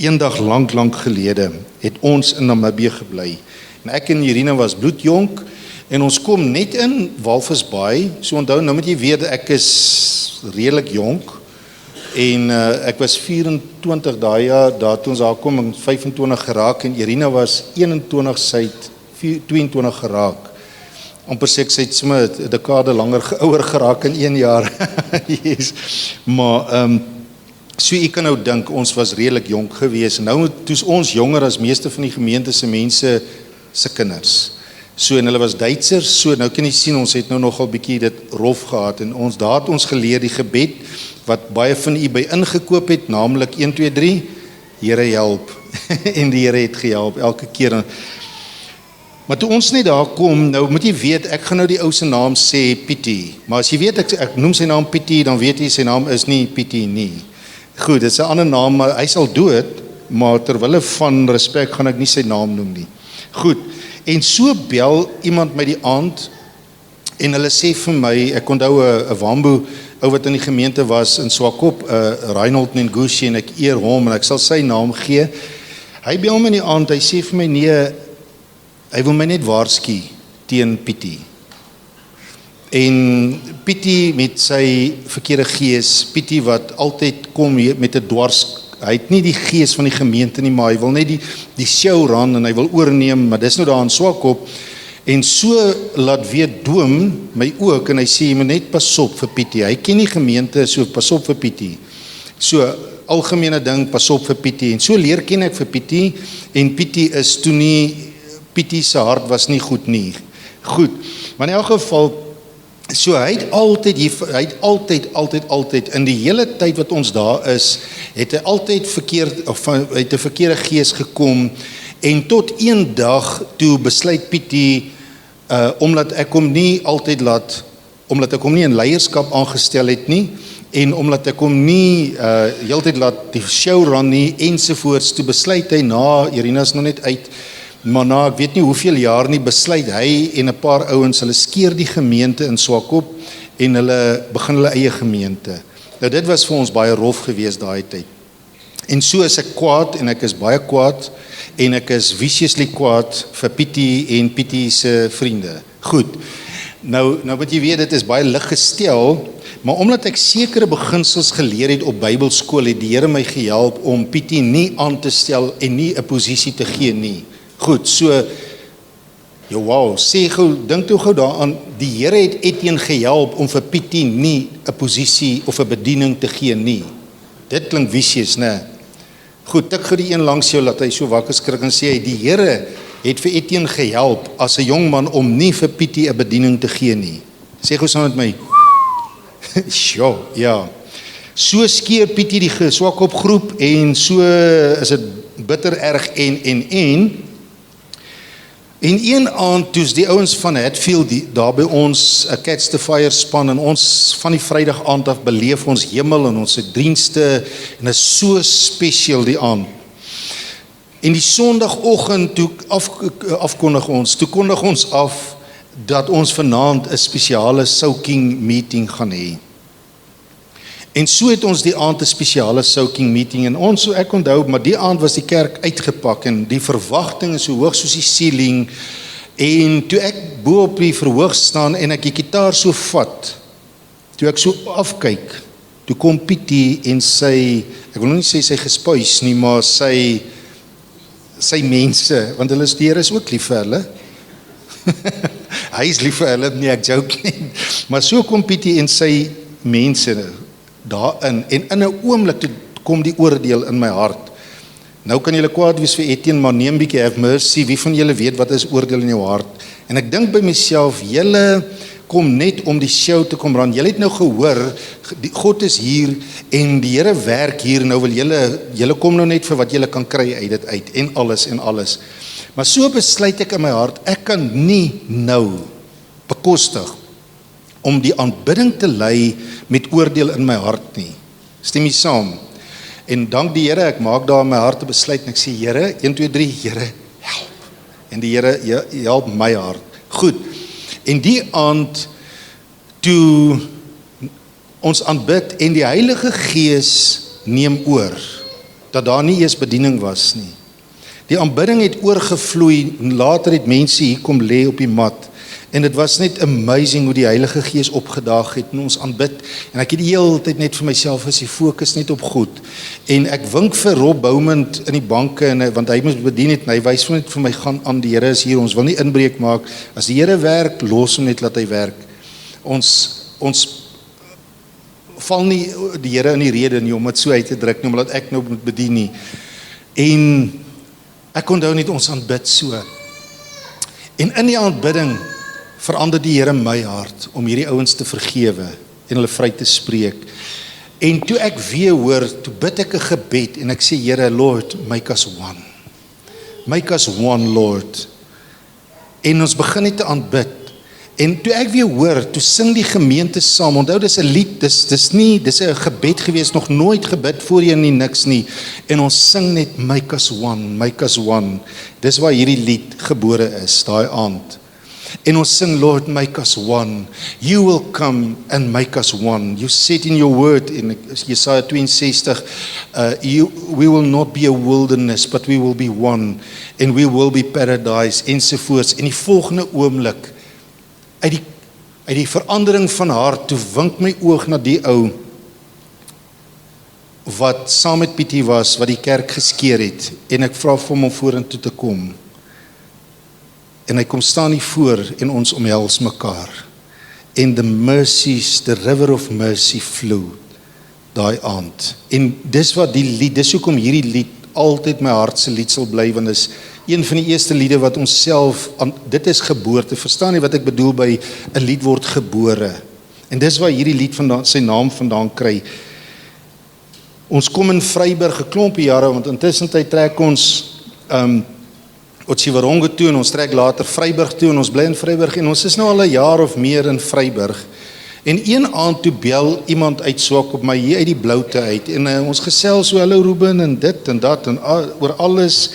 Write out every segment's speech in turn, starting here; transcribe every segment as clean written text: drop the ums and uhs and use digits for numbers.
eendag lang gelede het ons in Namibië gebly. En ek en Irina was bloedjonk en ons kom net in Walvisbaai. So onthou, nou moet jy weet ek is redelik jonk en ek was 24 daai jaar daar toe ons daar kom en 25 geraak en Irina was 21, sy het 22 geraak. Amper sê ek sy het sommer 'n dekade langer ouer geraak in 1 jaar. Yes. Maar so ek kan nou dink ons was redelik jonk geweest. Nou toe's ons jonger as meeste van die gemeente se mense se kinders. So en hulle was Duitsers, so nou kan jy sien ons het nou nogal bietjie dit rof gehad en daar het ons geleer die gebed wat baie van u by ingekoop het, naamlik 1 2 3 Here help. En die Here het gehelp elke keer. Maar toe ons net daar kom, nou moet jy weet, ek gaan nou die ou se naam sê Pietie. Maar as jy weet ek noem sy naam Pietie, dan weet jy sy naam is nie Pietie nie. Goed, dit is 'n ander naam, maar hy sal dood, maar terwille van respek gaan ek nie sy naam noem nie. Goed, en so bel iemand my die aand en hulle sê vir my, ek onthou 'n Wambo ou wat in die gemeente was in Swakop, Reinhold Nengushi, en ek eer hom en ek sal sy naam gee. Hy bel my in die aand, hy sê vir my nee, hy wil my net waarsku teen Pietie. En Pietie met sy verkeerde gees, Pietie wat altyd kom met 'n dwars, hy het nie die gees van die gemeente nie, maar hy wil net die show run en hy wil oorneem, maar dis nou daar in Swakop. En so laat weet Doom my ook en hy sê jy moet net pas op vir Pietie. Hy ken die gemeente, so pas op vir Pietie. So algemene ding, pas op vir Pietie. En so leer ken ek vir Pietie en Pietie is toe nie, Pietie se hart was nie goed nie. Goed. Maar in elk geval so hy het altyd in die hele tyd wat ons daar is, het hy altyd uit 'n verkeerde gees gekom en tot een dag toe besluit Pietie omdat ek hom nie in leierskap aangestel het nie en omdat ek hom nie heeltyd laat die show run nie ensovoorts, toe besluit hy Irina is nou net uit, maar na ek weet nie hoeveel jaar nie, besluit hy en 'n paar ouens, hulle skeer die gemeente in Swakop en hulle begin hulle eie gemeente. Nou dit was vir ons baie rof geweest daai tyd. En so is ek kwaad en ek is baie kwaad en ek is viciously kwaad vir Pietie en Pietie se vriende. Goed. Nou wat jy weet, dit is baie lig gestel, maar omdat ek sekere beginsels geleer het op Bybelskool, het die Here my gehelp om Pietie nie aan te stel en nie 'n posisie te gee nie. Goed, so, wow, dink toe gou daaraan, die Here het Etienne gehelp om vir Pietie nie 'n posisie of 'n bediening te gee nie. Dit klink vicious, né? Goed, tik gou die een langs jou, laat hy so wakker skrik en sê, die Here het vir Etienne gehelp as 'n jong man om nie vir Pietie 'n bediening te gee nie. Sê gou saam met my. Sjoe, ja. So skeer Pietie die Swakop groep en so is dit bitter erg En een aand toes die ouens van Hatfield daar by ons 'n Catch the Fire span en ons van die Vrydag aand af beleef ons hemel en ons dienste en is so spesiaal die aand. En die Sondagoggend toe kondig ons af dat ons vanaand 'n spesiale soaking meeting gaan hê. En so het ons die aand 'n spesiale soaking meeting en ek onthou, maar die aand was die kerk uitgepak en die verwagting is so hoog soos die ceiling en toe ek bo op die verhoog staan en ek die gitaar so vat, toe ek so afkyk, toe kom Pietie en sy, ek wil nie sê sy gespuis nie, maar sy mense, want hulle die Here is ook lief vir hulle. Hy is lief vir hulle, nee ek joke nie, maar so kom Pietie en sy mense daarin, en in 'n oomblik toe kom die oordeel in my hart. Nou kan julle kwaad wees vir Etienne, maar neem bietjie have mercy, wie van julle weet wat is oordeel in jou hart? En ek dink by myself, julle kom net om die show te kom run, julle het nou gehoor, God is hier, en die Here werk hier, nou wil julle kom nou net vir wat julle kan kry uit dit uit, en alles. Maar so besluit ek in my hart, ek kan nie nou bekostig om die aanbidding te lei met oordeel in my hart nie. Stem jy saam? En dank die Here, ek maak daar in my hart 'n besluit en ek sê, Here, 1 2 3, Here, help. En die Here help my hart. Goed. En die aand toe ons aanbid en die Heilige Gees neem oor. dat daar nie eers bediening was nie. Die aanbidding het oorgevloei, en later het mense hier kom lê op die mat, en dit was net amazing hoe die Heilige Gees opgedaag het, en ons aanbid, en ek het die hele tyd net vir myself gesê, fokus net op goed, en ek wink vir Rob Bouwman in die banke, want hy moes bedien het, en hy wys net vir my, gaan aan, die Here is hier, ons wil nie inbreek maak, as die Here werk, los hom net, laat hy werk, ons val nie die Here in die rede nie, om het so uit te druk nie, omdat ek nou moet bedien nie, en ek onthou net ons aanbid so, en in die aanbidding, verander die Here my hart, om hierdie ouens te vergewe, en hulle vry te spreek, en toe ek weer hoor, toe bid ek 'n gebed, en ek sê, Here, Lord, make us one, Lord, en ons begin net te aanbid, en toe ek weer hoor, toe sing die gemeente saam, onthou dis 'n lied, dis 'n gebed gewees, nog nooit gebid voorheen nie, niks nie, en ons sing net, make us one, dis waar hierdie lied gebore is, daai aand, en ons sing, Lord, make us one, you will come and make us one, you said in your word, in Jesaja 62, we will not be a wilderness, but we will be one, and we will be paradise, ensovoorts, en die volgende oomblik, uit die verandering van hart, toe wink my oog na die ou, wat saam met Pietie was, wat die kerk geskeer het, en ek vra vir hom om vorentoe te kom, en hy kom staan hier voor, en ons omhels mekaar, en the river of mercy flow, daai aand, en dis wat die lied, dis hoekom hierdie lied, altyd my hartse lied sal bly, want is een van die eerste liede wat ons self, dit is geboorte, verstaan jy wat ek bedoel by, 'n lied word gebore, en dis waar hierdie lied sy naam vandaan kry. Ons kom in Vryburg 'n klompie jare, want intussen trek ons Otjiwarongo toe, en ons trek later Vryburg toe, en ons bly in Vryburg, en ons is nou al 'n jaar of meer in Vryburg, en een aand toe bel iemand uit swak op my, hier uit die bloute uit, en ons gesels so, hallo Ruben, en dit en dat, en oor alles,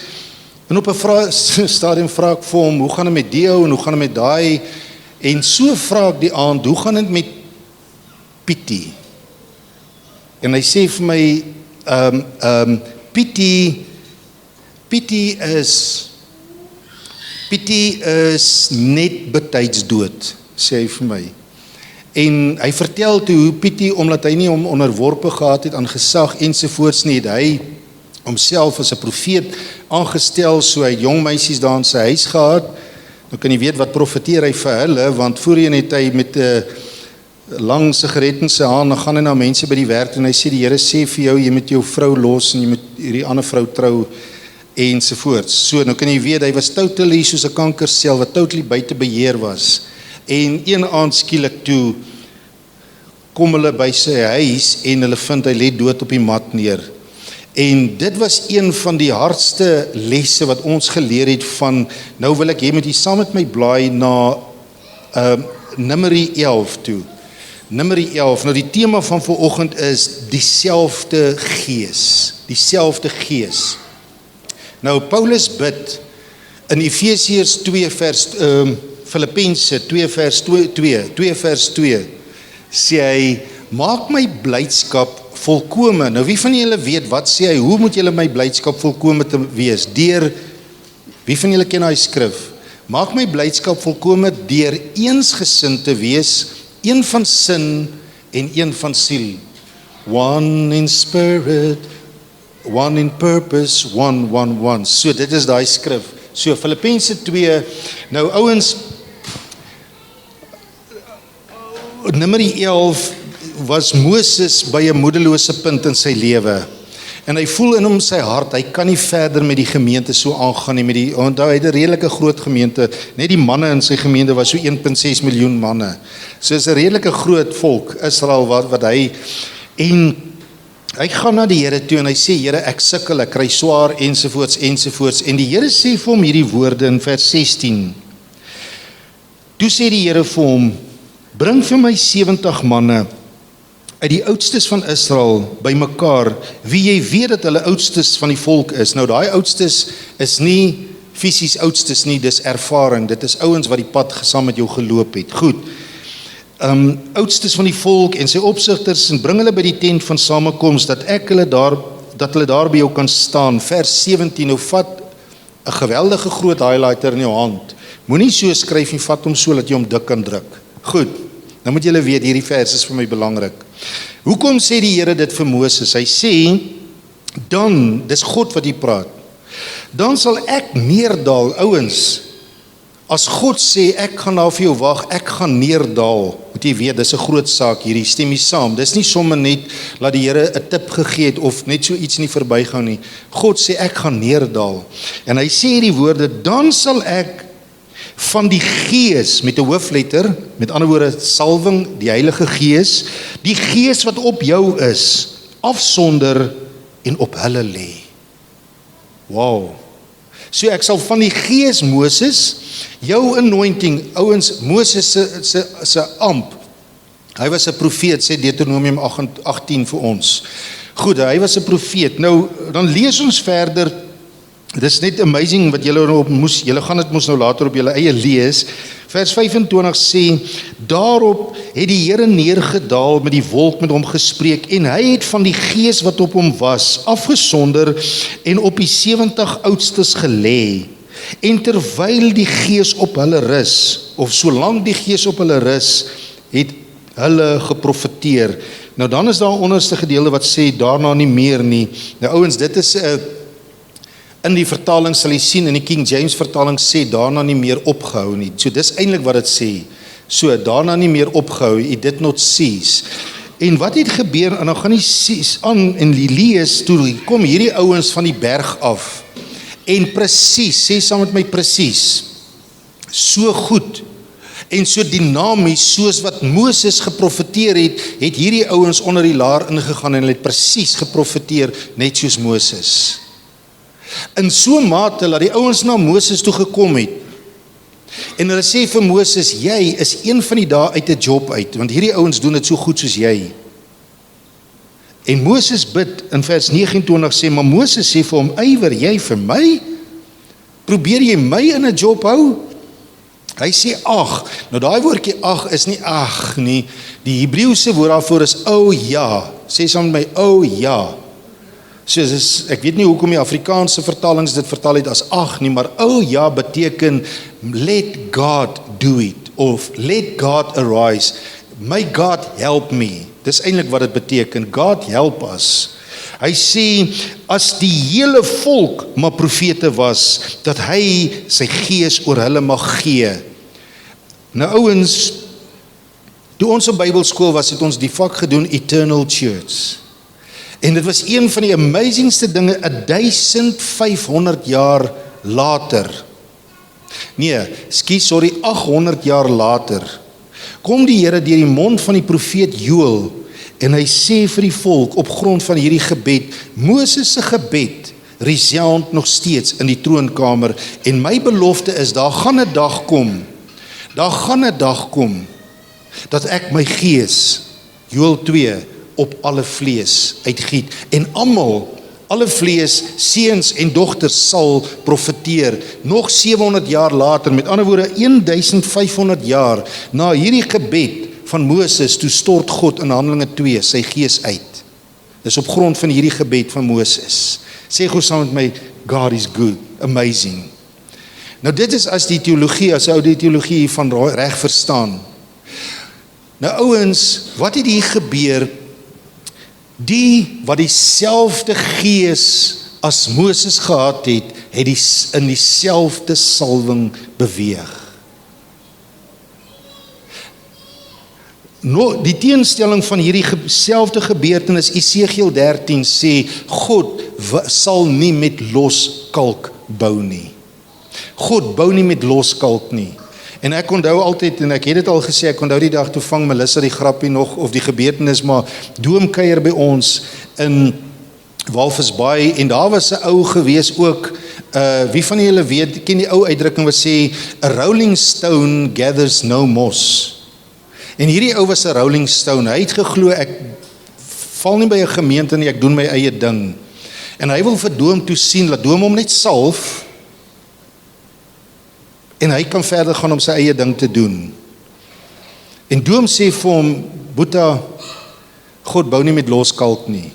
en op 'n stadium vra ek vir hom, hoe gaan dit met die ou, en hoe gaan dit met daai, en so vra ek die aand, hoe gaan dit met Pietie, en hy sê vir my, Pietie is net betyds dood, sê hy vir my. En hy vertel toe hoe Pietie, omdat hy nie hom onderworpe gehad het aan gesag ensovoorts nie, het hy homself as 'n profeet aangestel, so hy jong meisies daar in sy huis gehad. Nou kan jy weet wat profeteer hy vir hulle, want voorheen het hy met 'n lang sigaret in sy hand, dan gaan hy na mense by die werk, en hy sê, die Here sê vir jou, jy moet jou vrou los, en jy moet hierdie ander vrou trou, ensovoorts. So, nou kan jy weet, hy was totally soos 'n kankersel, wat totally buite beheer was, en een aand skielik toe, kom hulle by sy huis, en hulle vind hy lê dood op die mat neer, en dit was een van die hardste lesse, wat ons geleer het van, nou wil ek, jy moet hier saam met my blaai, na Numeri 11 toe, Numeri 11, nou die tema van vanoggend is, dieselfde gees, nou Paulus bid, in Efesiërs 2 vers, Filippense 2 vers 2, sê hy, maak my blydskap volkome. Nou wie van julle weet, wat sê hy, hoe moet julle my blydskap volkome te wees? Deur, wie van julle ken hy skrif? Maak my blydskap volkome deur eensgesind te wees, een van sin en een van siel. One in spirit, one in purpose, one. So dit is daai skrif. So Filippense 2, nou ouens, Numeri 11 was Moses by 'n moedelose punt in sy lewe. En hy voel in hom sy hart, hy kan nie verder met die gemeente so aangaan nie, onthou hy het 'n redelike groot gemeente, net die manne in sy gemeente was so 1,6 miljoen manne. So is 'n redelike groot volk, Israel, wat hy, en hy gaan na die Here toe en hy sê, Here, ek sukkel, ek kry swaar, ensovoorts, en die Here sê vir hom hierdie woorde in vers 16. Toe sê die Here vir hom, bring vir my 70 manne, uit die oudstes van Israel bymekaar, wie jy weet dat hulle oudstes van die volk is. Nou daai oudstes is nie fisies oudstes nie, dis ervaring, dit is ouens wat die pad saam met jou geloop het. Goed, oudstes van die volk en sy opsigters, en bring hulle by die tent van samekoms, dat ek hulle daar dat hulle daar by jou kan staan. Vers 17, nou vat 'n geweldige groot highlighter in jou hand. Moenie so skryf nie, vat hom so dat jy hom dik kan druk. Goed, nou moet julle weet, hierdie vers is vir my belangrik. Hoekom sê die Here dit vir Moses? Hy sê, dan, dis God wat hier praat, dan sal ek neerdal, ouens, as God sê, ek gaan daar vir jou wag, ek gaan neerdal, moet jy weet, dis 'n groot saak hierdie, stem jy saam, dis nie sommer net, laat die Here 'n tip gegee het, of net so iets nie verbygaan nie, God sê, ek gaan neerdal, en hy sê die woorde, dan sal ek van die Gees, met 'n hoofletter, met ander woorde, salwing, die Heilige Gees, die Gees wat op jou is, afsonder en op hulle lê. Wow. So ek sal van die Gees, Moses, jou anointing, ouens, Moses se amp, hy was 'n profeet, sê Deuteronomium 18 vir ons. Goed, hy was 'n profeet. Nou, dan lees ons verder, dit is net amazing wat julle gaan dit mos nou later op julle eie lees. Vers 25 sê, daarop het die Here neergedaal met die wolk met hom gespreek, en hy het van die Gees wat op hom was, afgesonder en op die 70 oudstes gelê. En terwyl die Gees op hulle rus, of solank die Gees op hulle rus, het hulle geprofeteer. Nou dan is daar 'n onderste gedeelte wat sê, daarna nie meer nie. Nou ouens, dit is in die vertaling sal jy sien, in die King James vertaling sê, daarna nie meer opgehou nie. So dis eintlik wat dit sê. So, daarna nie meer opgehou, it did not cease. En wat het gebeur, en dan gaan jy aan en lees, toe kom hierdie ouens van die berg af, en presies, sê saam met my presies, so goed, en so dinamies, soos wat Moses geprofeteer het, het hierdie ouens onder die laar ingegaan, en hulle het presies geprofeteer, net soos Moses. In so mate, dat die ouens na Moses toe gekom het, en hulle sê vir Moses, jy is een van die dae uit 'n job uit, want hierdie ouens doen dit so goed soos jy. En Moses bid, in vers 29 sê, maar Moses sê vir hom, ywer jy vir my? Probeer jy my in 'n job hou? Hy sê ag, nou daai woordjie ag is nie ag nie, die Hebreëse woord daarvoor is o ja, sê saam met my, o ja. So ek weet nie hoekom die Afrikaanse vertalings dit vertaal het as ag nie, maar o ja beteken let God do it, of let God arise, may God help me. Dis eintlik wat dit beteken, God help us. Hy sê, as die hele volk maar profete was, dat hy sy Gees oor hulle mag gee. Nou ouens, toe ons op Bybelskool was, het ons die vak gedoen, Eternal Church. En dit was een van die amazingste dinge, 1500 jaar later, 800 jaar later, kom die Here deur die mond van die profeet Joël, en hy sê vir die volk, op grond van hierdie gebed, Moses se gebed, resound nog steeds in die troonkamer, en my belofte is, daar gaan 'n dag kom, dat ek my Gees, Joël 2, op alle vlees uitgiet, en alle vlees, seuns en dogters sal profeteer, nog 700 jaar later, met ander woorde 1500 jaar, na hierdie gebed van Moses, toe stort God in Handelinge 2 sy Gees uit. Dis op grond van hierdie gebed van Moses. Sê gou saam met my, God is good, amazing. Nou dit is as die teologie, as ou die teologie hiervan reg verstaan. Nou ouens, wat het hier gebeur? Die wat dieselfde Gees as Moses gehad het, het in dieselfde salwing beweeg. Nou, die teenstelling van hierdie selfde gebeurtenis, Esegiel 13 sê, God sal nie met los kalk bou nie. God bou nie met los kalk nie. En ek onthou altyd, en ek het dit al gesê, ek onthou die dag toe vang Melissa die grappie nog, of die gebeurtenis, maar doomkuier by ons in Walvisbaai, en daar was 'n ou gewees ook, wie van julle weet, ken die ou uitdrukking wat sê, a rolling stone gathers no moss. En hierdie ou was 'n rolling stone, hy het geglo, ek val nie by 'n gemeente nie, ek doen my eie ding. En hy wil vir Doom toe sien, laat Doom hom net salf, en hy kan verder gaan om sy eie ding te doen. En Doom sê vir hom, Boeta, God bou nie met los kalk nie.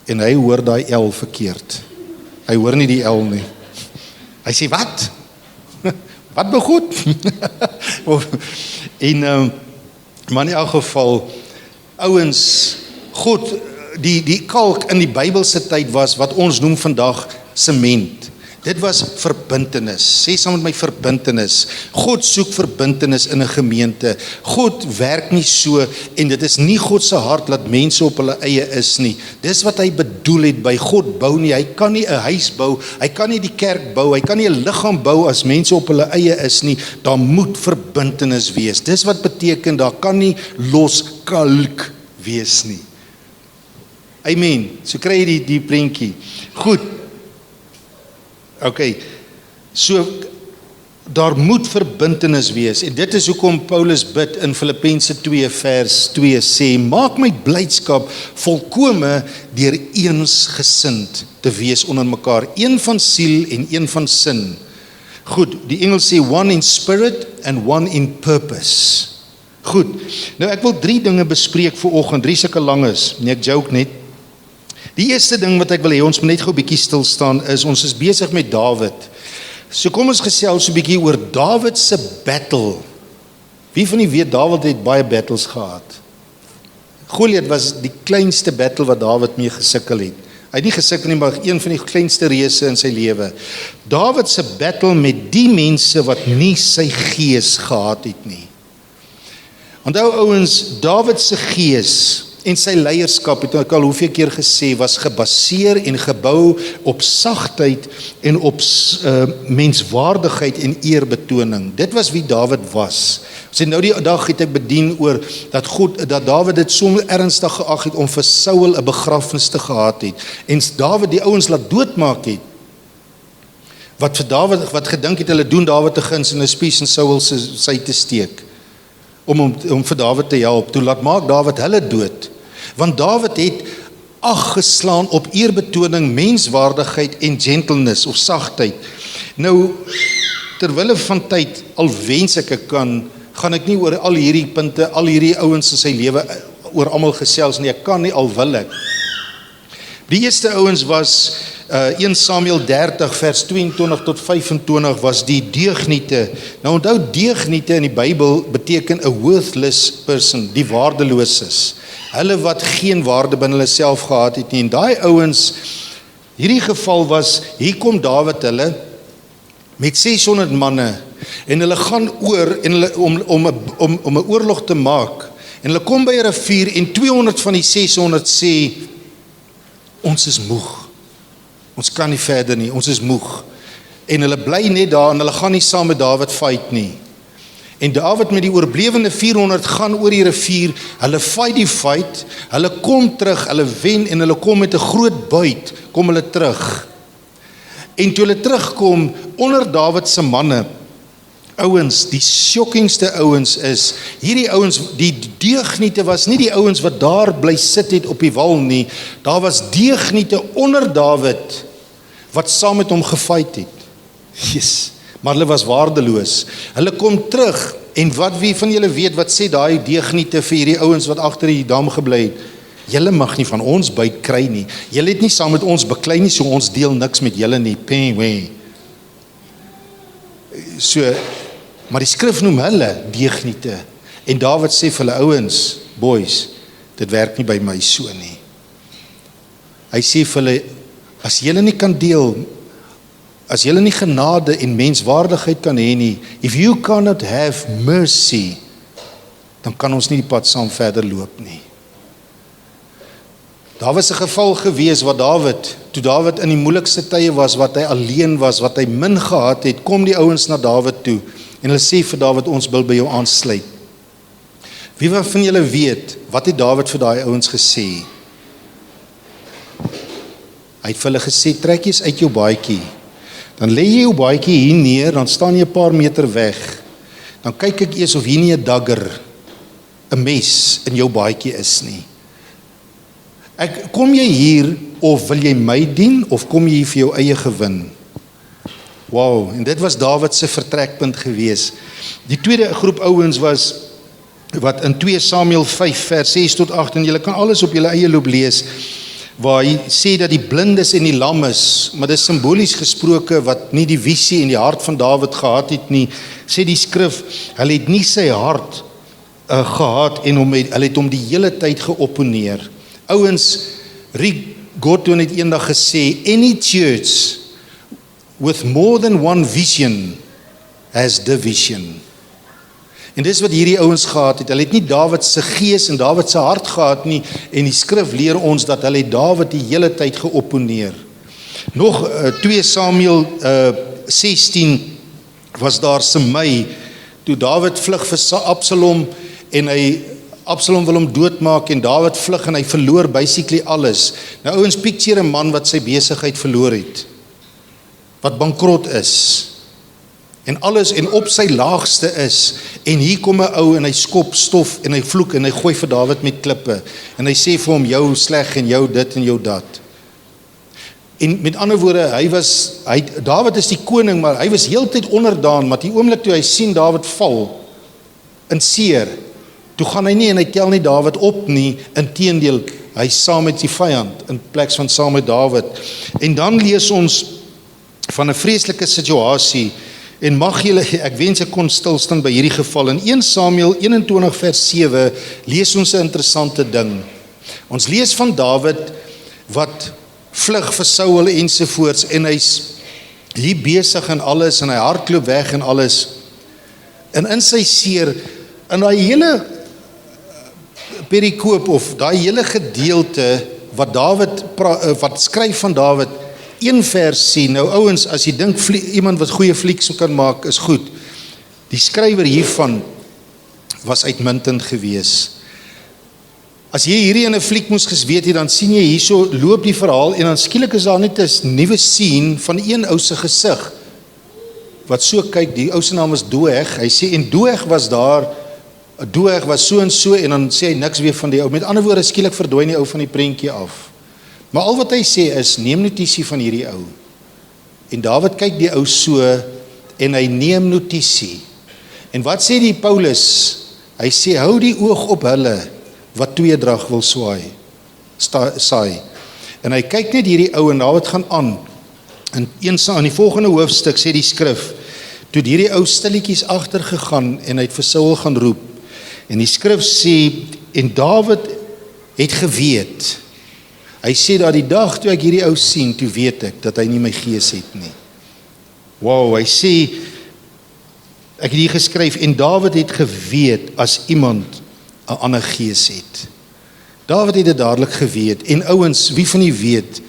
en hy hoor daai L verkeerd. Hy hoor nie die L nie. Hy sê, wat? Wat begoed? En, maar in elk geval, ouens, God, die kalk in die Bybelse tyd was, wat ons noem vandag, sement. Dit was verbintenis. Sê saam met my verbintenis. God soek verbintenis in 'n gemeente. God werk nie so, en dit is nie God se hart dat mense op hulle eie is nie. Dis wat hy bedoel het by God bou nie. Hy kan nie 'n huis bou, hy kan nie die kerk bou, hy kan nie 'n liggaam bou as mense op hulle eie is nie. Daar moet verbintenis wees. Dis wat beteken, daar kan nie los kalk wees nie. Amen. So kry jy die prentjie. Goed. Okay, so daar moet verbintenis wees, en dit is hoekom Paulus bid in Filippense 2 vers 2 sê, maak my blydskap volkome deur eensgesind te wees onder mekaar, een van siel en een van sin. Goed, die Engels sê one in spirit and one in purpose. Goed, nou ek wil 3 dinge bespreek vir oggend, 3 sulke langes, nee ek joke net. Die eerste ding wat ek wil hê, ons moet net gou 'n bietjie stil staan, is ons is besig met Dawid. So kom ons gesels so 'n bietjie oor Dawid se battle. Wie van julle weet Dawid het baie battles gehad? Goliat was die kleinste battle wat Dawid mee gesukkel het. Hy het nie gesukkel nie, maar een van die kleinste reëse in sy lewe. Dawid se battle met die mense wat nie sy gees gehad het nie. Onthou ouens, Dawid se gees en sy leierskap, het ek al hoeveel keer gesê, was gebaseer en gebou op sagtheid en op menswaardigheid en eerbetoning. Dit was wie Dawid was. So nou die dag het ek bedien oor dat Dawid dit so ernstig geag het om vir Saul 'n begrafnis te gehad het. En Dawid die ouens laat doodmaak het. Wat gedink het hulle doen Dawid te guns in 'n spies en Saul sy te steek. Om vir Dawid te help. Toe laat maak Dawid hulle dood. Want Dawid het ag geslaan op eerbetoning, menswaardigheid en gentleness of sagtheid. Nou, terwille van tyd, al wens ek gaan ek nie oor al hierdie punte, al hierdie ouens in sy lewe, oor almal gesels nie, ek kan nie, al wil ek. Die eerste ouens was 1 Samuel 30 vers 22 tot 25 was die deugniete. Nou onthou, deugniete in die Bybel beteken 'n worthless person, die waardeloses. Hulle wat geen waarde binne hulle self gehad het nie. En daai ouens, hierdie geval was, hier kom Dawid hulle met 600 manne en hulle gaan oor en hulle om 'n oorlog te maak. En hulle kom by 'n rivier en 200 van die 600 sê, ons is moeg. Ons kan nie verder nie, ons is moeg. En hulle bly net daar en hulle gaan nie saam met Dawid fight nie. En Dawid met die oorblewende 400 gaan oor die rivier, hulle fight die fight, hulle kom terug, hulle wen en hulle kom met 'n groot buit, kom hulle terug. En toe hulle terugkom onder Dawid se manne, ouens, die shockingste ouens is, hierdie ouens, die deugniete was nie die ouens wat daar bly sit het op die wal nie, daar was deugniete onder Dawid, wat saam met hom gefight het. Yes, maar hulle was waardeloos. Hulle kom terug, en wie van julle weet, wat sê daai deugniete vir hierdie ouens wat agter die dam gebly het? Julle mag nie van ons byt kry nie, julle het nie saam met ons beklei nie, so ons deel niks met julle nie, penway. So, maar die skrif noem hulle deugniete, en Dawid sê vir hulle ouens, boys, dit werk nie by my so nie. Hy sê vir hulle, as julle nie kan deel, as julle nie genade en menswaardigheid kan hê nie, if you cannot have mercy, dan kan ons nie die pad saam verder loop nie. Daar was 'n geval gewees wat toe Dawid in die moeilikste tye was, wat hy alleen was, wat hy min gehad het, kom die ouens na Dawid toe, en hulle sê vir Dawid, ons wil by jou aansluit. Wie van julle weet, wat het Dawid vir daai ouens gesê? Hy het vir hulle gesê, trek eens uit jou baadjie, dan lê jy jou baadjie hier neer, dan staan jy 'n paar meter weg, dan kyk ek eers of hier nie 'n dagger, 'n mes in jou baadjie is nie. Kom jy hier, of wil jy my dien, of kom jy hier vir jou eie gewin? Wow, en dit was Dawid se vertrekpunt gewees. Die tweede groep ouens was, wat in 2 Samuel 5 vers 6 tot 8, en julle kan alles op julle eie loop lees, waar hy sê dat die blindes en die lam is, maar dit is simbolies gesproke wat nie die visie en die hart van Dawid gehad het nie, sê die skrif, hulle het nie sy hart gehad en hulle het hom die hele tyd geopponeer. Ouens, Rick Godwin het eendag gesê, any church with more than one vision has division. En dis wat hierdie ouens gehad het. Hulle het nie Dawid se gees en Dawid se hart gehad nie, en die skrif leer ons dat hulle Dawid die hele tyd geopponeer. Nog 2 Samuel 16 was daar Semei, toe Dawid vlug vir Absalom, en Absalom wil hom doodmaak, en Dawid vlug en hy verloor basically alles. Nou ouens, picture 'n man wat sy besigheid verloor het, wat bankrot is, en alles en op sy laagste is, en hier kom 'n ou en hy skop stof en hy vloek en hy gooi vir Dawid met klippe, en hy sê vir hom, jou sleg en jou dit en jou dat. En met ander woorde, Dawid is die koning, maar hy was heeltyd onderdaan, maar die oomblik toe hy sien Dawid val, in seer, toe gaan hy nie en hy tel nie Dawid op nie, inteendeel, hy saam met die vyand, in plek van saam met Dawid. En dan lees ons van 'n vreeslike situasie, en mag julle, ek wens ek kon stilstaan by hierdie geval, in 1 Samuel 21 vers 7, lees ons 'n interessante ding. Ons lees van Dawid, wat vlug vir Saul ensovoorts, en hy's hier besig en alles, en hy hardloop weg en alles, en in sy seer, in daai hele perikoop, of daai hele gedeelte, wat skryf van Dawid, 1 vers sê, nou ouens, as jy dink iemand wat goeie flieks kan maak, is goed. Die skrywer hiervan was uitmuntend gewees. As jy hierdie in 'n fliek moes gesweet het, dan sien jy hierso loop die verhaal, en dan skielik is daar net 'n nuwe scene van een ou se gesig, wat so kyk, die ou se naam is Doeg, hy sê, en Doeg was daar, Doeg was so en so, en dan sê hy niks weer van die ou, met ander woorde, skielik verdwyn die ou van die prentjie af. Maar al wat hy sê is, neem notisie van hierdie ou. En Dawid kyk die ou so, en hy neem notisie. En wat sê die Paulus? Hy sê, hou die oog op hulle, wat tweedrag wil saai. En hy kyk net hierdie ou, en Dawid gaan aan. En in die volgende hoofstuk sê die skrif, toe hierdie ou stilletjies agtergegaan, en hy het vir Saul gaan roep. En die skrif sê, en Dawid het geweet. Hy sê dat die dag toe ek hierdie ou sien, toe weet ek dat hy nie my gees het nie. Wow, hy sê, ek het hier geskryf, en Dawid het geweet as iemand 'n ander gees het. Dawid het dit dadelik geweet, en ouens, wie van u weet,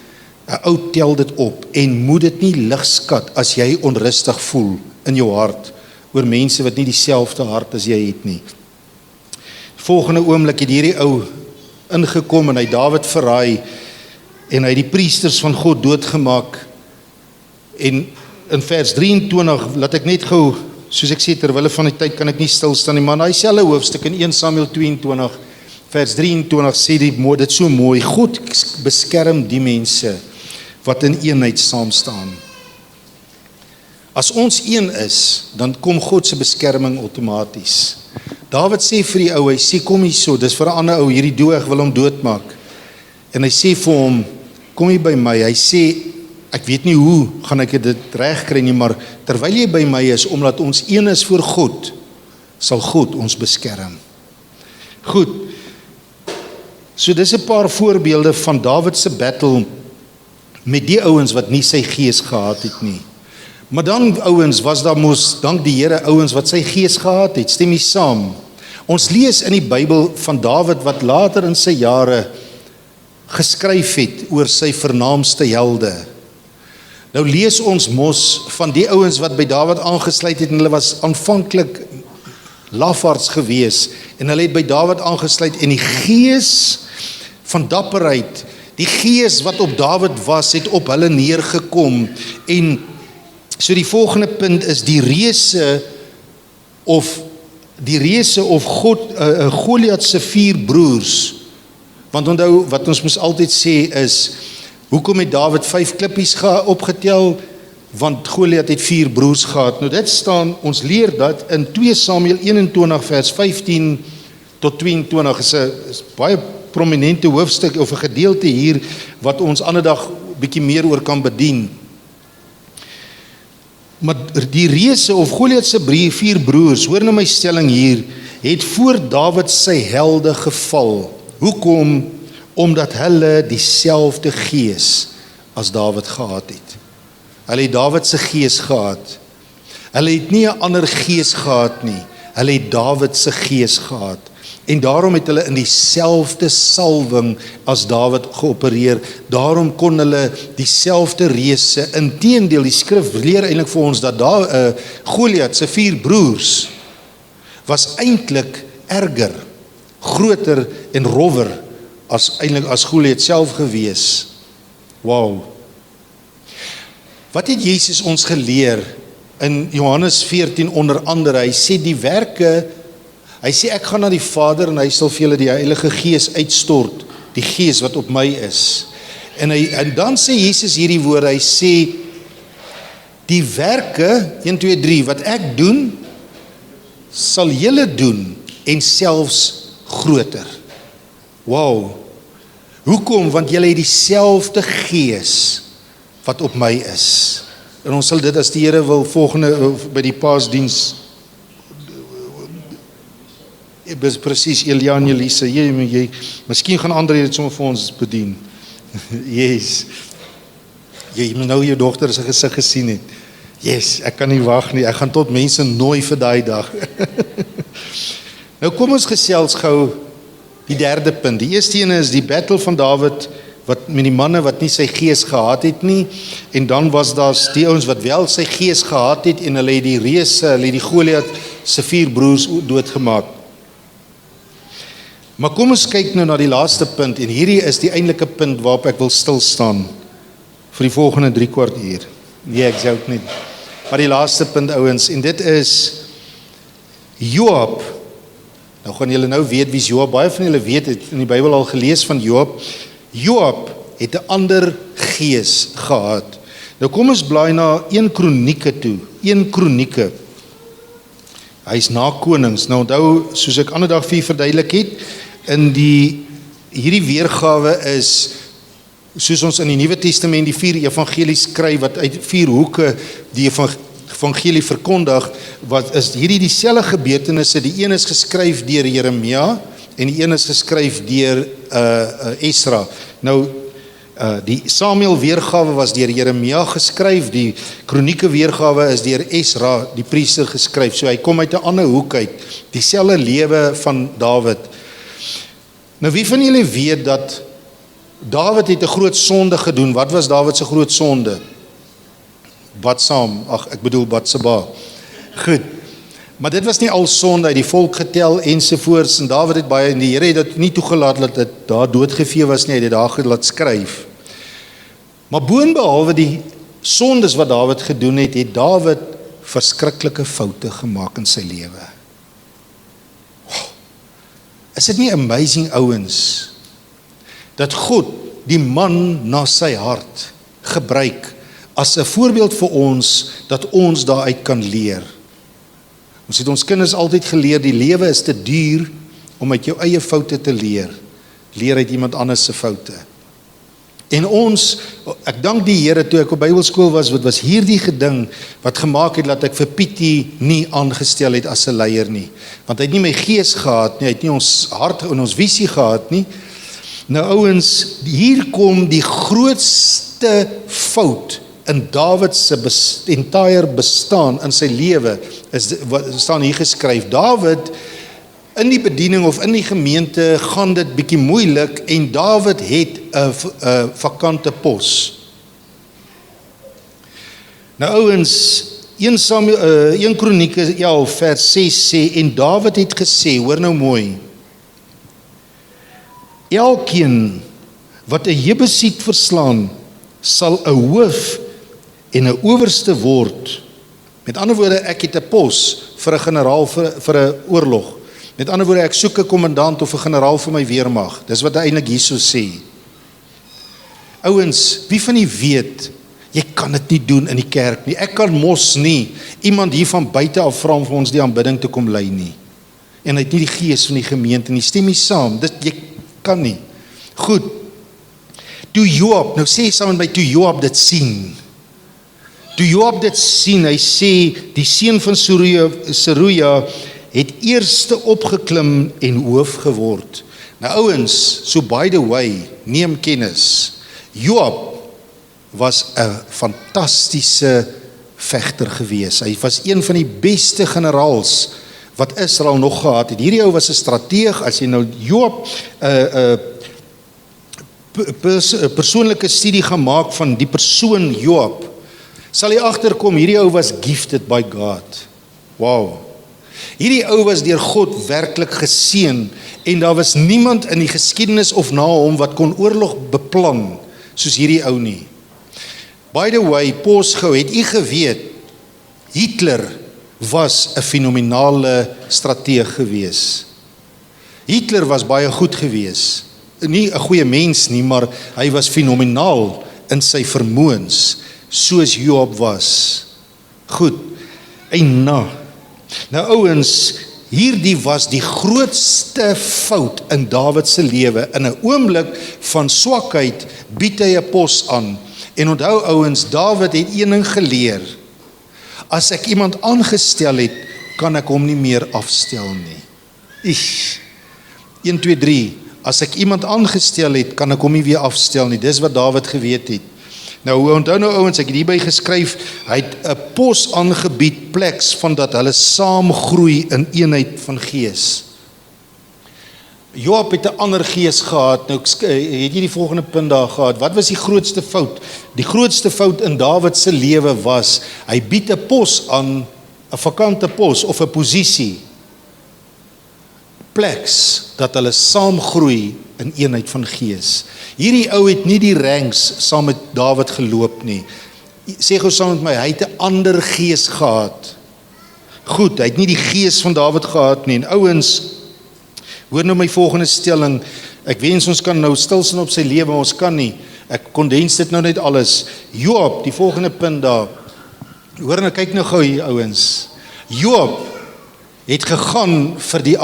'n ou tel dit op, en moet dit nie lig skat as jy onrustig voel in jou hart, oor mense wat nie dieselfde hart as jy het nie. Volgende oomblik het hierdie ou ingekom, en hy Dawid verraai, en hy die priesters van God doodgemaak, en in vers 23, laat ek net gou, soos ek sê, terwille van die tyd kan ek nie stilstaan nie, maar hy selfe hoofstuk in 1 Samuel 22, vers 23 sê dit so mooi, God beskerm die mense wat in eenheid saam staan. As ons een is, dan kom God se beskerming outomaties. Dawid sê vir die ou, hy sê, kom hier so, dis vir 'n ander ou, hierdie Doeg wil hom doodmaak. En hy sê vir hom, kom hier by my, hy sê, ek weet nie hoe gaan ek dit reg kry nie, maar terwyl jy by my is, omdat ons een is voor God, sal God ons beskerm. Goed, so dis 'n paar voorbeelde van Dawid se battle met die ouens wat nie sy gees gehad het nie. Maar dan ouens, was daar mos, dank die Here, ouens wat sy gees gehad het, stem jy saam? Ons lees in die Bybel van Dawid wat later in sy jare geskryf het oor sy vernaamste helde. Nou lees ons mos van die ouens wat by Dawid aangesluit het, en hulle was aanvanklik lafaards gewees, en hulle het by Dawid aangesluit, en die gees van dapperheid, die gees wat op Dawid was, het op hulle neergekom, en so die volgende punt is die reëse of Goliat se 4 broers. Want onthou, wat ons mos altyd sê is, hoekom het Dawid 5 klippies opgetel? Want Goliat het 4 broers gehad. Nou dit staan, ons leer dat in 2 Samuel 21 vers 15 tot 22 is baie prominente hoofstuk of 'n gedeelte hier wat ons ander dag bietjie meer oor kan bedien. Maar die reëse of Goliat se 4 broers, hoor nou my stelling hier, het voor Dawid sy helde geval. Hoekom? Omdat hulle dieselfde gees as Dawid gehad het. Hulle het Dawid se gees gehad. Hulle het nie 'n ander gees gehad nie. Hulle het Dawid se gees gehad. En daarom het hulle in dieselfde salwing as Dawid geopereer. Daarom kon hulle dieselfde reëse. Inteendeel, die skrif leer eintlik vir ons dat Goliat se 4 broers was eintlik erger, groter en rowwer as Goliat self gewees. Wow. Wat het Jesus ons geleer in Johannes 14 onder andere? Hy sê die werke, hy sê ek gaan na die Vader en hy sal vir julle die Heilige Gees uitstort, die Gees wat op my is. En dan sê Jesus hierdie woorde, hy sê die werke 1 2 3 wat ek doen, sal julle doen en selfs groter. Wow. Hoekom? Want julle het dieselfde Gees wat op my is. En ons sal dit as die Here wil volgende by die Paasdiens presies Elia en Elise, jy miskien gaan Andre dit sommer vir ons bedien. Yes. Jy moet nou jou dogter se gesig gesien het. Yes, ek kan nie wag nie. Ek gaan tot mense nooi vir daai dag. Nou kom ons gesels gou die derde punt. Die eerste ene is die battle van Dawid wat met die manne wat nie sy gees gehad het nie, en dan was daar die ouens wat wel sy gees gehad het en hulle het die reëse, hulle het die Goliat se 4 broers doodgemaak. Maar kom ons kyk nou na die laaste punt, en hierdie is die eintlike punt waarop ek wil stil staan vir die volgende 3/4 uur. Nee, ek joke nie. Maar die laaste punt, ouens, en dit is Joab. Nou gaan julle nou weet wie is Joab. Baie van julle weet, het in die Bybel al gelees van Joab. Joab het 'n ander gees gehad. Nou kom ons blaai na 1 Kronieke toe. 1 Kronieke. Hy is na konings. Nou onthou, soos ek ander dag vir verduidelik het, in hierdie weergawe is, soos ons in die Nuwe Testament die 4 evangelies skryf, wat uit 4 hoeke die evangelie verkondig, wat is hierdie dieselfde gebeurtenisse. Die een is geskryf deur Jeremia, en die een is geskryf deur Esra. Nou, die Samuel weergawe was deur Jeremia geskryf, die Kronieke weergawe is deur Esra, die priester, geskryf. So hy kom uit 'n ander hoek uit, dieselfde lewe van Dawid. Nou wie van julle weet dat Dawid het 'n groot sonde gedoen? Wat was Dawid se groot sonde? Batseba. Goed. Maar dit was nie al sonde, hy het die volk getel ensovoorts, en Dawid het baie, en die Here het dit nie toegelaat dat dit daar doodgevee was nie, hy het dit daar gelaat skryf. Maar boonbehalwe die sondes wat Dawid gedoen het, het Dawid verskriklike foute gemaak in sy lewe. Wow. Is dit nie amazing, ouens, dat God die man na sy hart gebruik as 'n voorbeeld vir ons, dat ons daaruit kan leer. Ons het ons kinders altyd geleer, die lewe is te duur om uit jou eie foute te leer. Leer uit iemand anders se foute. En ons, ek dank die Here, toe ek op Bybelskool was, wat was hierdie geding wat gemaak het dat ek vir Pietie nie aangestel het as 'n leier nie. Want hy het nie my gees gehad nie, hy het nie ons hart en ons visie gehad nie. Nou ouens, hier kom die grootste fout in Dawid se entire bestaan in sy lewe, wat staan hier geskryf. Dawid, in die bediening of in die gemeente gaan dit bietjie moeilik, en Dawid het 'n vakante pos. Nou ouens, 1 Kronieke 11 vers 6 sê, en Dawid het gesê, hoor nou mooi, elkeen wat 'n Jebusiet verslaan, sal 'n hoof en 'n owerste word. Met ander woorde, ek het 'n pos vir 'n generaal vir 'n oorlog. Met ander woorde, ek soek 'n kommandant of 'n generaal vir my weermag. Dis wat hy eintlik hierso sê. Ouens, wie van u weet, jy kan dit nie doen in die kerk nie. Ek kan mos nie iemand hier van buite af vra om vir ons die aanbidding te kom lei nie. En hy het nie die gees van die gemeente nie. Stem nie saam. Jy kan nie. Goed, toe Joab, nou sê saam met my, toe Joab dit sien, hy sê, die seun van Seruja het eerste opgeklim en hoof geword. Nou ouens, so by the way, neem kennis, Joab was 'n fantastiese vegter gewees. Hy was een van die beste generaals wat Israel nog gehad het. Hierdie ou was 'n strateeg. As jy nou Joab 'n persoonlike studie gemaak van die persoon Joab, sal jy agterkom, hierdie ou was gifted by God. Wow. Hierdie ou was deur God werklik geseën en daar was niemand in die geskiedenis of na hom wat kon oorlog beplan soos hierdie ou nie. By the way, pos gou, het u geweet, Hitler was 'n fenominale strateeg gewees. Hitler was baie goed gewees. Nie 'n goeie mens nie, maar hy was fenomenaal in sy vermoëns, soos Joab was. Goed, en nou ouens, hierdie was die grootste fout in Dawid se lewe. In 'n oomblik van swakheid bied hy 'n pos aan. En onthou ouens, Dawid het een ding geleer. As ek iemand aangestel het, kan ek hom nie meer afstel nie. 1, 2, 3. As ek iemand aangestel het, kan ek hom nie weer afstel nie. Dis wat Dawid geweet het. Nou onthou nou ouens, ek het hierby geskryf, hy het 'n pos aangebied, pleks van dat hulle saam groei in eenheid van gees. Joab het 'n ander gees gehad. Nou het jy die volgende punt daar gehad. Wat was die grootste fout? Die grootste fout in Dawid se lewe was, hy bied 'n pos aan, 'n vakante pos of 'n posisie, pleks dat hulle saam groei in eenheid van gees. Hierdie ou het nie die ranks saam met Dawid geloop nie. Sê gou saam met my, hy het 'n ander gees gehad. Goed, hy het nie die gees van Dawid gehad nie. En ouens, hoor nou my volgende stelling. Ek wens ons kan nou stil staan op sy lewe, maar ons kan nie. Ek kondens dit nou net alles. Joab, die volgende punt daar. Hoor nou, kyk nou gou hier ouens. Joab het gegaan vir die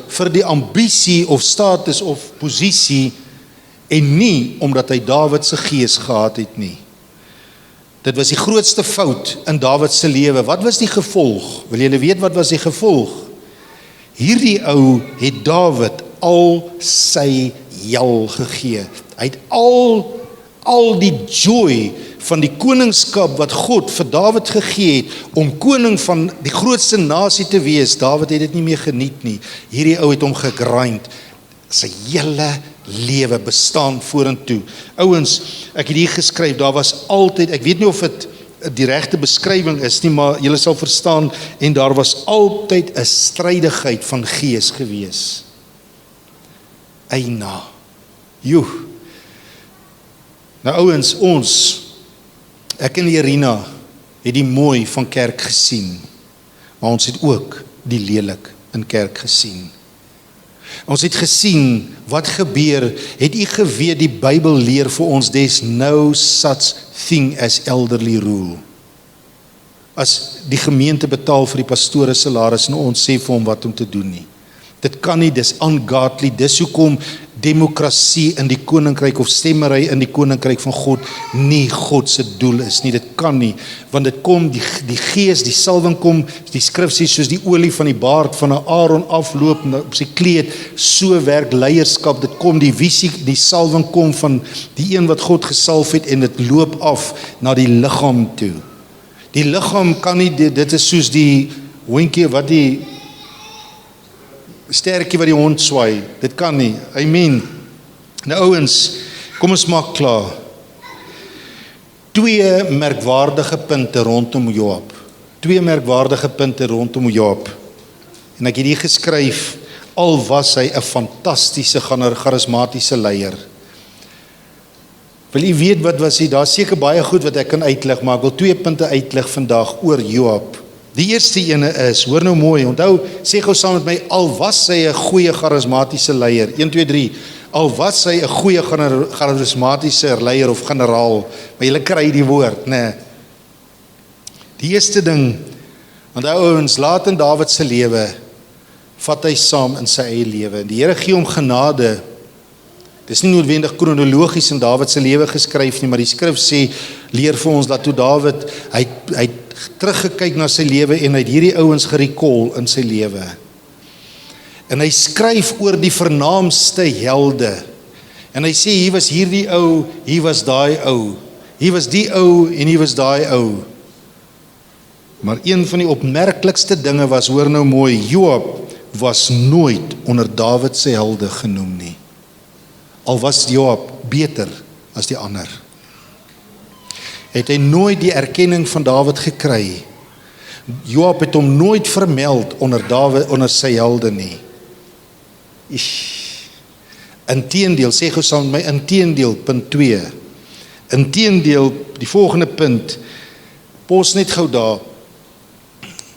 vir die ambisie of status of posisie en nie omdat hy Dawid se gees gehad het nie. Dit was die grootste fout in Dawid se lewe. Wat was die gevolg? Wil julle weet wat was die gevolg? Hierdie ou het Dawid al sy jal gegee. Hy het al die joy van die koningskap wat God vir Dawid gegee het, om koning van die grootste nasie te wees. Dawid het dit nie meer geniet nie. Hierdie ou het hom gegrind. Sy hele lewe bestaan vorentoe. Ouens, ek het hier geskryf, daar was altyd, ek weet nie of dit die regte beskrywing is nie, maar julle sal verstaan, en daar was altyd 'n strydigheid van gees gewees. Eina. Joe. Nou ouens, ek en Irina het die mooi van kerk gesien, maar ons het ook die lelik in kerk gesien. Ons het gesien wat gebeur. Het u geweet die Bybel leer vir ons, there's no such thing as elderly rule. As die gemeente betaal vir die pastore salaris en ons sê vir hom wat om te doen nie. Dit kan nie, dis ungodly. Dis hoekom demokrasie in die koninkryk of stemmery in die koninkryk van God nie God se doel is nie. Dit kan nie, want dit kom die gees, die salwing kom, die skrif sê soos die olie van die baard van 'n Aaron afloop op sy kleed, so werk leierskap. Dit kom die visie, die salwing kom van die een wat God gesalf het en dit loop af na die liggaam toe. Die liggaam kan nie, dit is soos die hondjie wat die sterkie wat die hond swaai, dit kan nie, amen. Nou ouens, kom ons maak klaar. 2 merkwaardige punte rondom Joab. 2 merkwaardige punte rondom Joab. En ek het hier geskryf, al was hy 'n fantastiese charismatiese leier. Wil jy weet wat was hy? Daar's seker baie goed wat ek kan uitlig, maar ek wil 2 punte uitlig vandag oor Joab. Die eerste ene is, hoor nou mooi, onthou, sê gou saam met my, al was hy 'n goeie charismatiese leier, 1, 2, 3, al was hy 'n goeie charismatiese leier of generaal, maar julle kry die woord, nee. Die eerste ding, onthou ons, laat in Dawid se lewe, vat hy saam in sy eie lewe, die Here gee hom genade, Dis nie noodwendig kronologies in Dawid se lewe geskryf nie, maar die skrif sê, leer vir ons dat toe Dawid, hy het teruggekyk na sy lewe en hy het hierdie ouens gerecall in sy lewe. En hy skryf oor die vernaamste helde. En hy sê, hier was hierdie ou, hier was daai ou. Hier was die ou en hier was daai ou. Maar een van die opmerklikste dinge was, hoor nou mooi, Joab was nooit onder Dawid se helde genoem nie. Al was Joab beter as die ander. Het hy nooit die erkenning van Dawid gekry. Joab het hom nooit vermeld onder sy helde nie. Inteendeel, sê gou saam met my, inteendeel, punt 2. Inteendeel, die volgende punt, pos net gou daar,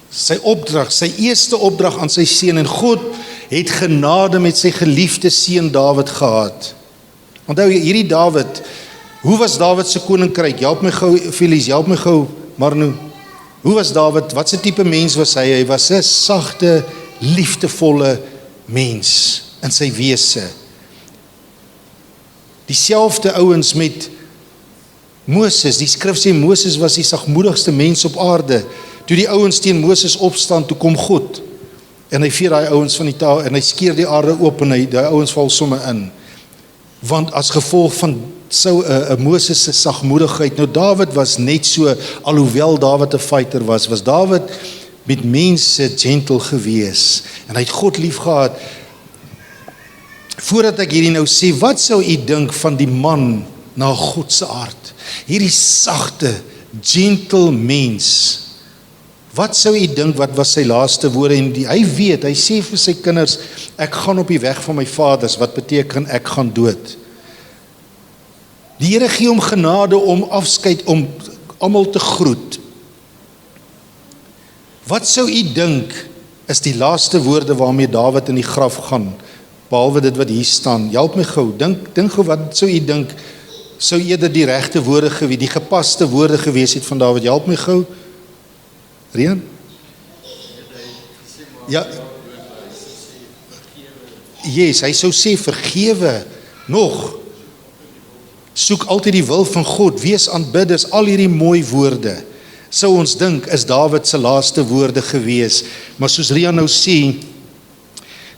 sy opdrag, sy eerste opdrag aan sy seun, en God het genade met sy geliefde seun Dawid gehad. Onthou, hierdie Dawid, hoe was Dawid se koninkryk? Help my gou, Felies, help my gou, Marno. Hoe was Dawid? Wat se tipe mens was hy? Hy was 'n sagte, liefdevolle mens in sy wese. Dieselfde ouens met Moses, die skrif sê Moses was die sagmoedigste mens op aarde. Toe die ouens teen Moses opstaan, toe kom God en hy veer daai ouens van die taal en hy skeer die aarde oop en die ouens val somme in. Want as gevolg van Moses se sagmoedigheid, nou Dawid was net so, alhoewel Dawid 'n fighter was Dawid met mense gentle gewees en hy het God lief gehad. Voordat ek hierdie nou sê, wat sou u dink van die man na God se aard? Hierdie sagte, gentle mens. Wat sou u dink, wat was sy laaste woorde? En hy weet, hy sê vir sy kinders, ek gaan op die weg van my vaders, wat beteken ek gaan dood. Die Here gee hom genade om afskeid, om almal te groet. Wat sou u dink, is die laaste woorde waarmee Dawid in die graf gaan? Behalwe dit wat hier staan, help my gou, dink gou, wat sou u dink, sou eerder die regte woorde gewees, die gepaste woorde gewees het van Dawid, help my gou, Rian? Ja, yes, hy sou sê, vergewe, nog, soek altyd die wil van God, wees aanbidders, al hierdie mooi woorde, sou ons dink, is Dawid se laaste woorde gewees, maar soos Rian nou sê,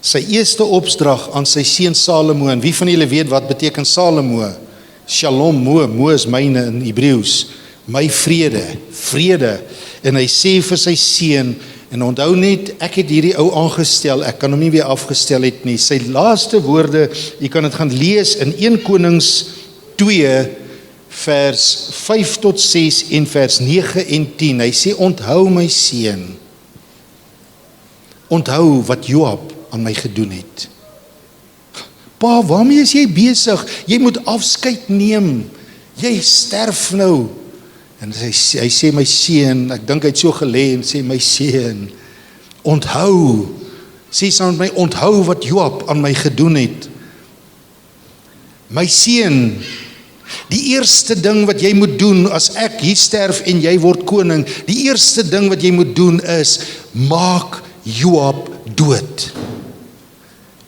sy eerste opdrag aan sy seun Salomo, en wie van julle weet wat beteken Salomo? Shalom, mo is myne in Hebreëus, my vrede, en hy sê vir sy seun, en onthou net, ek het hierdie ou aangestel, ek kan hom nie weer afgestel het nie, sy laaste woorde, jy kan dit gaan lees in 1 Konings 2, vers 5 tot 6 en vers 9 en 10, hy sê, onthou my seun, onthou wat Joab aan my gedoen het. Pa, waarmee is jy besig? Jy moet afskeid neem. Jy sterf nou. En hy sê my seun, ek dink hy het so gelê en sê my seun, onthou, sê saam met my, onthou wat Joab aan my gedoen het. My seun, die eerste ding wat jy moet doen as ek hier sterf en jy word koning, die eerste ding wat jy moet doen is, maak Joab dood.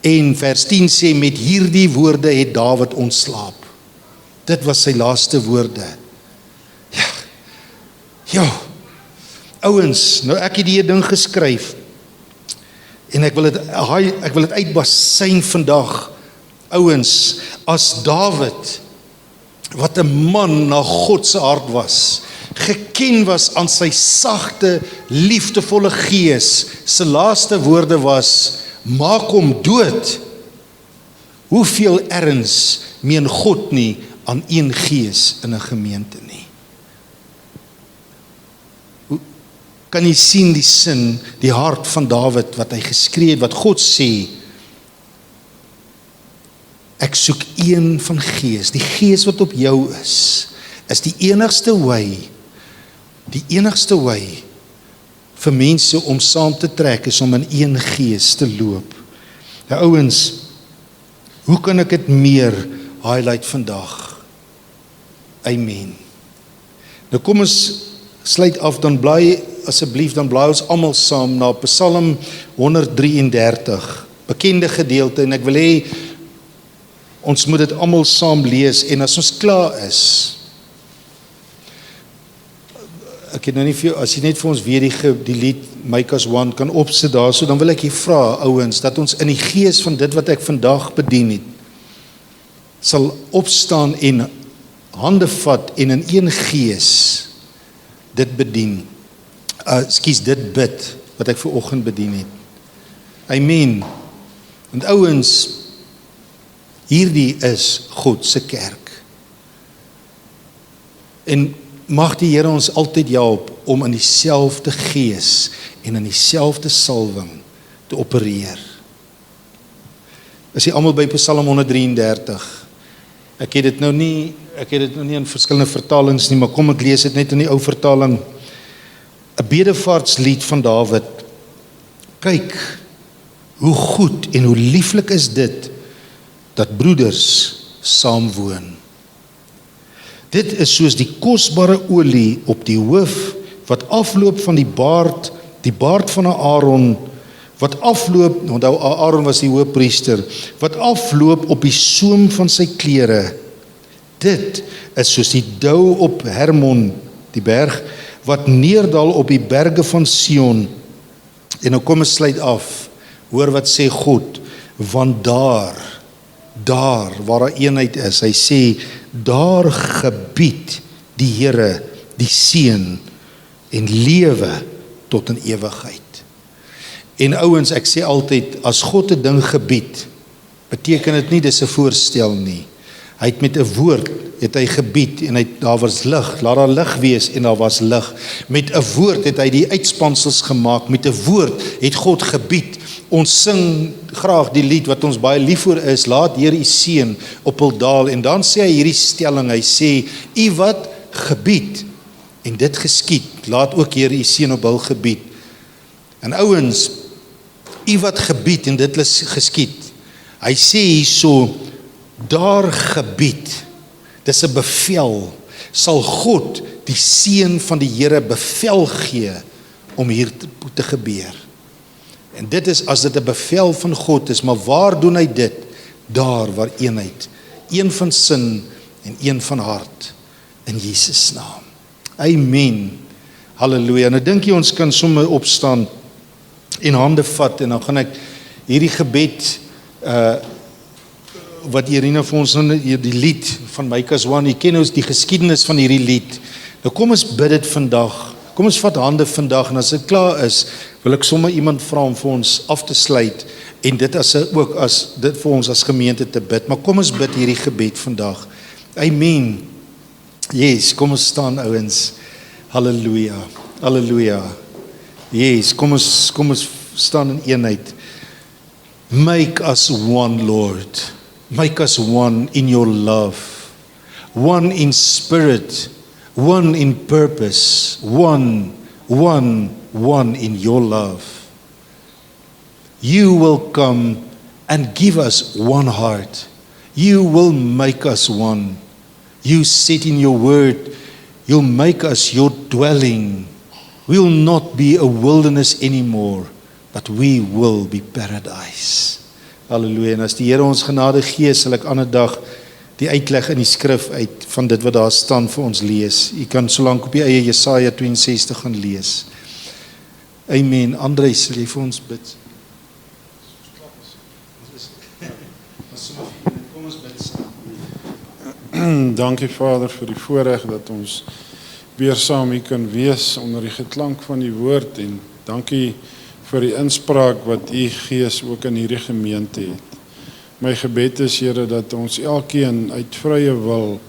En vers 10 sê, met hierdie woorde het Dawid ontslaap. Dit was sy laaste woorde. Ja, ouens, nou ek het die ding geskryf, en ek wil dit uitbasyn vandag, ouens, as Dawid, wat 'n man na God se hart was, geken was aan sy sagte, liefdevolle gees, sy laaste woorde was, maak hom dood. Hoeveel erns meen God nie aan een gees in 'n gemeente nie? Kan jy sien die sin, die hart van Dawid, wat hy geskree het, wat God sê, ek soek een van gees, die gees wat op jou is die enigste way, vir mense om saam te trek, is om in een gees te loop. Nou ouens, hoe kan ek dit meer highlight vandag? Amen. Nou kom ons sluit af, dan bly asseblief, dan bly ons almal saam na Psalm 133, bekende gedeelte, en ek wil hê, Ons moet dit almal saam lees en as ons klaar is, ek het nou nie vir jou, as jy net vir ons weer die lied Make Us One kan opsit daar, so dan wil ek jy vra, ouens, dat ons in die gees van dit wat ek vandag bedien het, sal opstaan en hande vat en in een gees dit bedien. Dit bid, wat ek vanoggend bedien het. Amen. En ouens, hierdie is God se kerk. En mag die Here ons altyd help om in dieselfde gees en in dieselfde salwing te opereer. Is jy almal by Psalm 133? Ek het dit nou nie in verskillende vertalings nie, maar kom ek lees dit net in die ou vertaling. 'n Bedevaartslied van Dawid. Kyk, hoe goed en hoe lieflik is dit, dat broeders saamwoon. Dit is soos die kosbare olie op die hoof, wat afloop van die baard van Aaron, wat afloop, onthou Aaron was die hoëpriester, wat afloop op die soem van sy klere. Dit is soos die dou op Hermon, die berg, wat neerdal op die berge van Sion. En nou kom ons sluit af, hoor wat sê God, want daar waar daar eenheid is, hy sê, daar gebied die Here, die seën en lewe tot in ewigheid. En ouens, ek sê altyd, as God 'n ding gebied, beteken dit nie dis 'n voorstel nie. Hy het met 'n woord, het hy gebied en daar was lig, laat daar lig wees en daar was lig. Met 'n woord het hy die uitspansels gemaak, met 'n woord het God gebied. Ons sing graag die lied wat ons baie lief voor is, laat Heer U seën op hul daal, en dan sê hy hierdie stelling, hy sê, U wat gebied, en dit geskied, laat ook Heer U seën op hul gebied. En ouens, U wat gebied, en dit is geskied, hy sê hierso, daar gebied, dis 'n bevel, sal God die seën van die Here bevel gee om hier te gebeur. En dit is as dit 'n bevel van God is, maar waar doen hy dit? Daar waar eenheid, een van sin en een van hart, in Jesus naam. Amen. Halleluja. Nou dink jy ons kan sommer opstaan en hande vat, en dan gaan ek hierdie gebed wat Irina vir ons nou die lied van Make Us One, jy ken ons die geskiedenis van hierdie lied. Nou kom ons bid dit vandag. Kom ons vat hande vandag, en as dit klaar is, wil ek sommer iemand vra om vir ons af te sluit, en dit ook as dit vir ons as gemeente te bid. Maar kom ons bid hierdie gebed vandag. Amen. Yes, kom ons staan ouens. Halleluja. Halleluja. Yes, kom ons staan in eenheid. Make us one, Lord. Make us one in your love. One in spirit. One in purpose. One in your love. You will come and give us one heart. You will make us one. You said in your word, you'll make us your dwelling. We will not be a wilderness anymore, but we will be paradise. Halleluja. En as die Here ons genade gee, sal ek ander dag die uitleg in die skrif uit van dit wat daar staan vir ons lees. Jy kan solank op die eie Jesaja 62 gaan lees. Amen. André, sal jy vir ons bid? Kom ons bid saam. Dankie Vader vir die voorreg dat ons weer saam hier kan wees onder die geklank van die woord, en dankie vir die inspraak wat U Gees ook in hierdie gemeente het. My gebed is, Here, dat ons elkeen uit vrye wil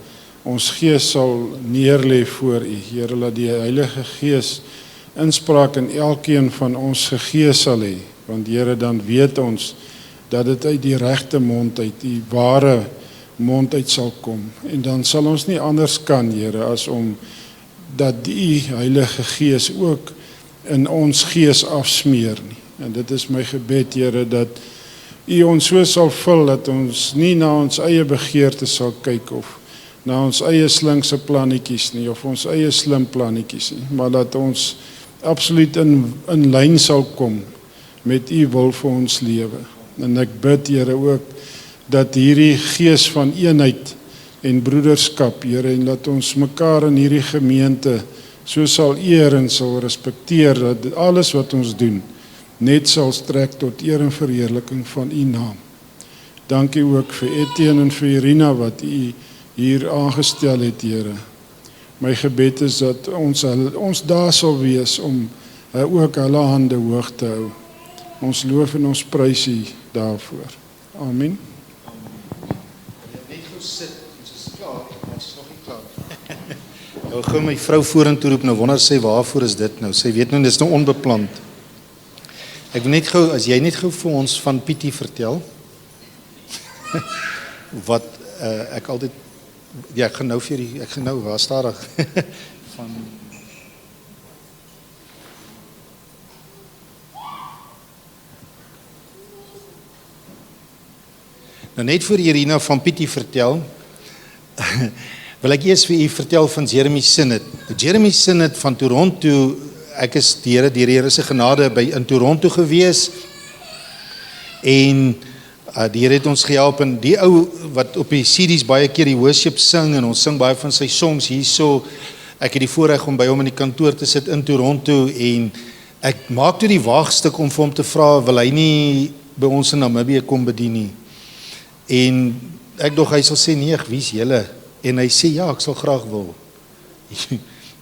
ons gees sal neerlê voor U. Here, laat die Heilige Gees inspraak in elkeen van ons gees sal hê, want Here, dan weet ons dat dit uit die regte mond uit, die ware mond uit sal kom, en dan sal ons nie anders kan, Here, as om dat die Heilige Gees ook in ons gees afsmeer nie. En dit is my gebed, Here, dat U ons so sal vul, dat ons nie na ons eie begeerte sal kyk, of na ons eie slinkse plannetjies nie, of ons eie slim plannetjies nie, maar dat ons absoluut in lyn sal kom met U wil vir ons lewe. En ek bid, Here, ook dat hierdie gees van eenheid en broederskap, Here, en dat ons mekaar in hierdie gemeente so sal eer en sal respekteer, dat alles wat ons doen net sal strek tot eer en verheerliking van U naam. Dankie ook vir Etienne en vir Irina wat U hier aangestel het, Here. My gebed is dat ons daar sal wees om ook hulle hande hoog te hou. Ons loof en ons prys U daarvoor. Amen. Net gou sit, ons is klaar, ons is nog nie klaar. Nou gou my vrou vorentoe roep, nou wonder sy waarvoor is dit nou? Sy weet nou, dit is nou onbepland. Ek wil net gou, as jy net gou vir ons van Pietie vertel, wat ek altyd, ja, ek gaan nou waar stadig, van... Nou net vir Irina van Pietie vertel, wil ek eers vir u vertel van Jeremy Sinnet. Jeremy Sinnet van Toronto, ek is deur die Here se genade in Toronto gewees, en die Here het ons gehelp, en die ou wat op die CD's baie keer die worship sing, en ons sing baie van sy songs hierso, ek het die voorreg om by hom in die kantoor te sit in Toronto, en ek maak toe die waagstuk om vir hom te vra, wil hy nie by ons in Namibië kom bedien nie? En ek dog hy sal sê, nee, wie is julle? En hy sê, ja, ek sal graag wil.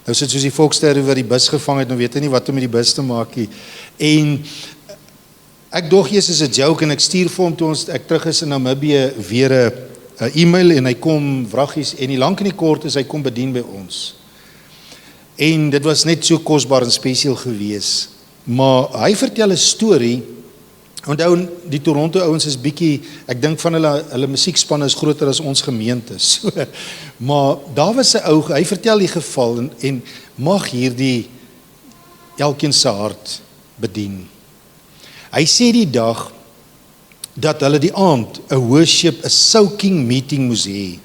Nou sit soos die volksterre wat die bus gevang het, nou weet hy nie wat om met die bus te maak nie. En ek dog eers is 'n joke, en ek stuur vir hom toe ek terug is in Namibië weer 'n e-mail, en hy kom vraggies, en die lank en die kort is hy kom bedien by ons. En dit was net so kosbaar en spesiaal gewees. Maar hy vertel 'n storie. Onthou, die Toronto ouens is bietjie, ek dink van hulle musiekspanne is groter as ons gemeente. So, maar daar was 'n ou, hy vertel die geval, en mag hierdie elkeen se hart bedien. Hy sê die dag dat hulle die aand 'n worship, 'n soaking meeting moes hê.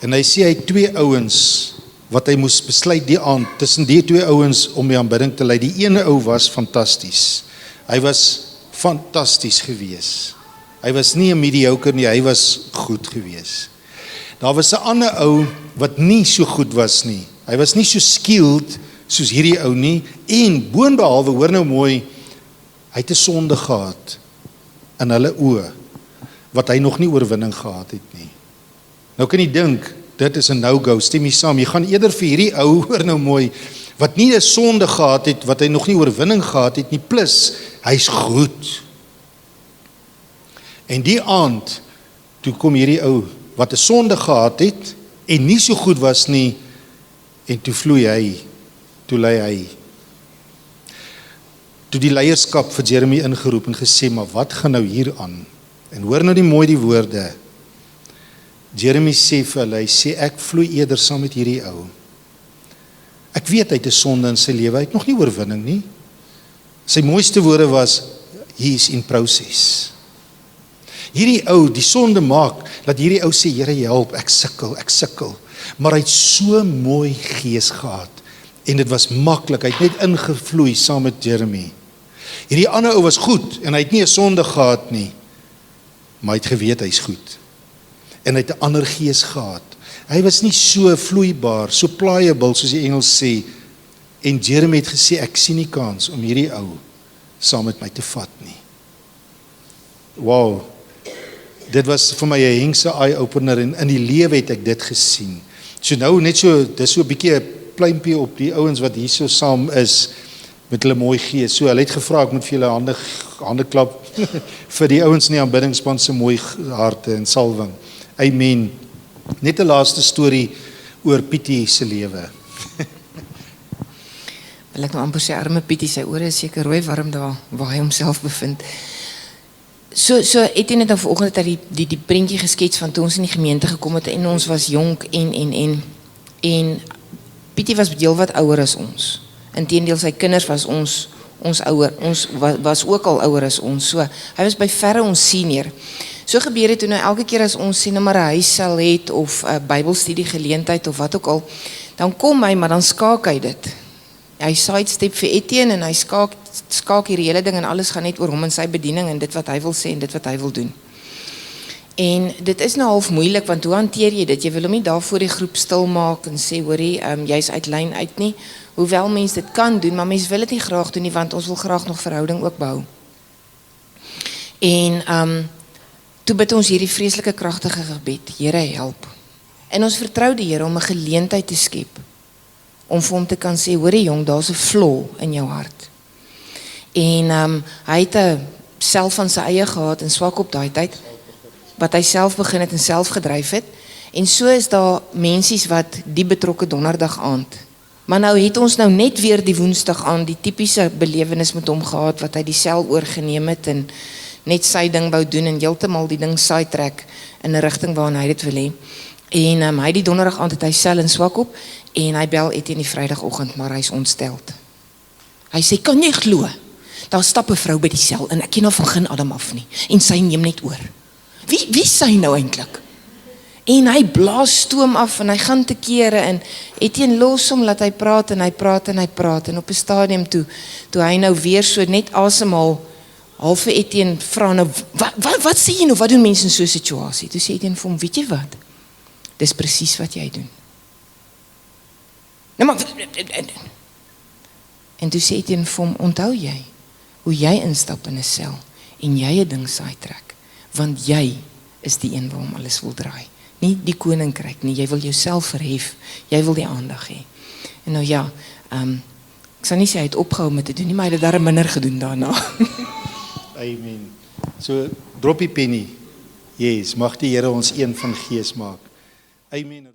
En hy sê hy het 2 ouens wat hy moes besluit die aand, tussen die 2 ouens om die aanbidding te lei. Die ene ou was fantasties. Hy was fantasties gewees. Hy was nie 'n mediocre nie, hy was goed gewees. Daar was 'n ander ou wat nie so goed was nie. Hy was nie so skilled soos hierdie ou nie, en boonbehalwe, hoor nou mooi, hy het 'n sonde gehad in hulle oë, wat hy nog nie oorwinning gehad het nie. Nou kan jy dink, dit is 'n no-go, stem jy saam, jy gaan eerder vir hierdie ou, hoor nou mooi, wat nie 'n sonde gehad het, wat hy nog nie oorwinning gehad het nie, plus, hy's goed. En die aand, toe kom hierdie ou, wat 'n sonde gehad het, en nie so goed was nie, en toe vloei hy, toe lei hy. Toe die leierskap vir Jeremy ingeroep en gesê, maar wat gaan nou hier aan? En hoor nou die mooi die woorde. Jeremy sê vir hulle, hy sê, ek vloei eerder saam met hierdie ou. Ek weet hy het 'n sonde in sy lewe, hy het nog nie oorwinning nie. Sy mooiste woorde was, he is in process. Hierdie ou, die sonde maak, dat hierdie ou sê, Here help, ek sukkel. Maar hy het so mooi gees gehad, en dit was maklik, hy het net ingevloei saam met Jeremy. Hierdie ander ou was goed, en hy het nie 'n sonde gehad nie, maar hy het geweet hy is goed. En hy het 'n ander gees gehad. Hy was nie so vloeibaar, so pliable, soos die Engels sê, en Jeremy het gesê, ek sien nie kans om hierdie ou saam met my te vat nie. Wow, dit was vir my 'n hengse eye-opener, en in die lewe het ek dit gesien. So nou net so, dis so 'n bietjie 'n pluimpie op die ouens wat hier so saam is, met hulle mooi gees. So hulle het gevra, ek moet vir julle hande klap, vir die ouens in die aanbiddingspan se mooi harte en salwing. Amen. Net 'n laaste storie oor Pietie se lewe. Wil ek nou amper sê, arme Pietie, sy ore is seker rooi warm daar, waar hy homself bevind. So Etienne het nou vanoggend dat die prentjie geskets van toe ons in die gemeente gekom het, en ons was jonk, en Pietie was heel wat ouer as ons. Inteendeel, sy kinders was ons ouer, ons was ook al ouer as ons, so hy was by verre ons senior. So gebeur het toe nou elke keer as ons sien maar 'n huis sal het, of 'n Bybelstudie geleentheid, of wat ook al, dan kom hy, maar dan skaak hy dit. Hy sidestep vir Etienne, en hy skaak hierdie hele ding, en alles gaan net oor hom en sy bediening, en dit wat hy wil sê, en dit wat hy wil doen. En dit is nou half moeilik want hoe hanteer jy dit? Jy wil hom nie daar voor die groep stil maak en sê hoorie, jy's uit lyn uit nie. Hoewel mens dit kan doen, maar mens wil dit nie graag doen nie want ons wil graag nog verhouding ook bou. En toe bid ons hierdie vreeslike kragtige gebed, Here help. En ons vertrou die Here om 'n geleentheid te skep om vir hom te kan sê, hoorie jong, daar's 'n flaw in jou hart. En hy het 'n self van sy eie gehad en swak op daai tyd, wat hy self begin het en self gedryf het. En so is daar mensies wat die betrokke donderdag aand. Maar nou het ons nou net weer die woensdag aan die tipiese belewenis met hom gehad, wat hy die sel oorgeneem het en net sy ding wou doen en heeltemal die ding sidetrack in 'n rigting waarna hy dit wil hê. En hy die donderdag aand het hy sel en swak op en hy bel Etienne die Vrydagoggend, maar hy's ontsteld. Hy sê, kan jy glo? Daar stap 'n vrou by die sel en ek ken haar van geen adem af nie en sy neem net oor. Wie sy nou eintlik? En hy blaas stoom af en hy gaan te kere en Etienne los hom, laat hy praat en hy praat en hy praat en op 'n stadium toe hy nou weer so net asemhaal, half vir Etienne vra nou, wat sê jy nou, wat doen mense in so 'n situasie? Toe sê Etienne vir hom, weet jy wat? Dis presies wat jy doen. Nou maar, en toe sê Etienne vir hom, onthou jy, hoe jy instap in 'n sel en jy 'n ding sidetrack, want jy is die een waarom alles wil draai. Nie die koninkryk nie, jy wil jouself verhef, jy wil die aandag hê. En nou ja, ek sal nie sê hy het opgehou met te doen nie, maar hy het daar minder gedoen daarna. Amen. So, droppie penny. Yes, mag die Here ons een van gees maak. Amen.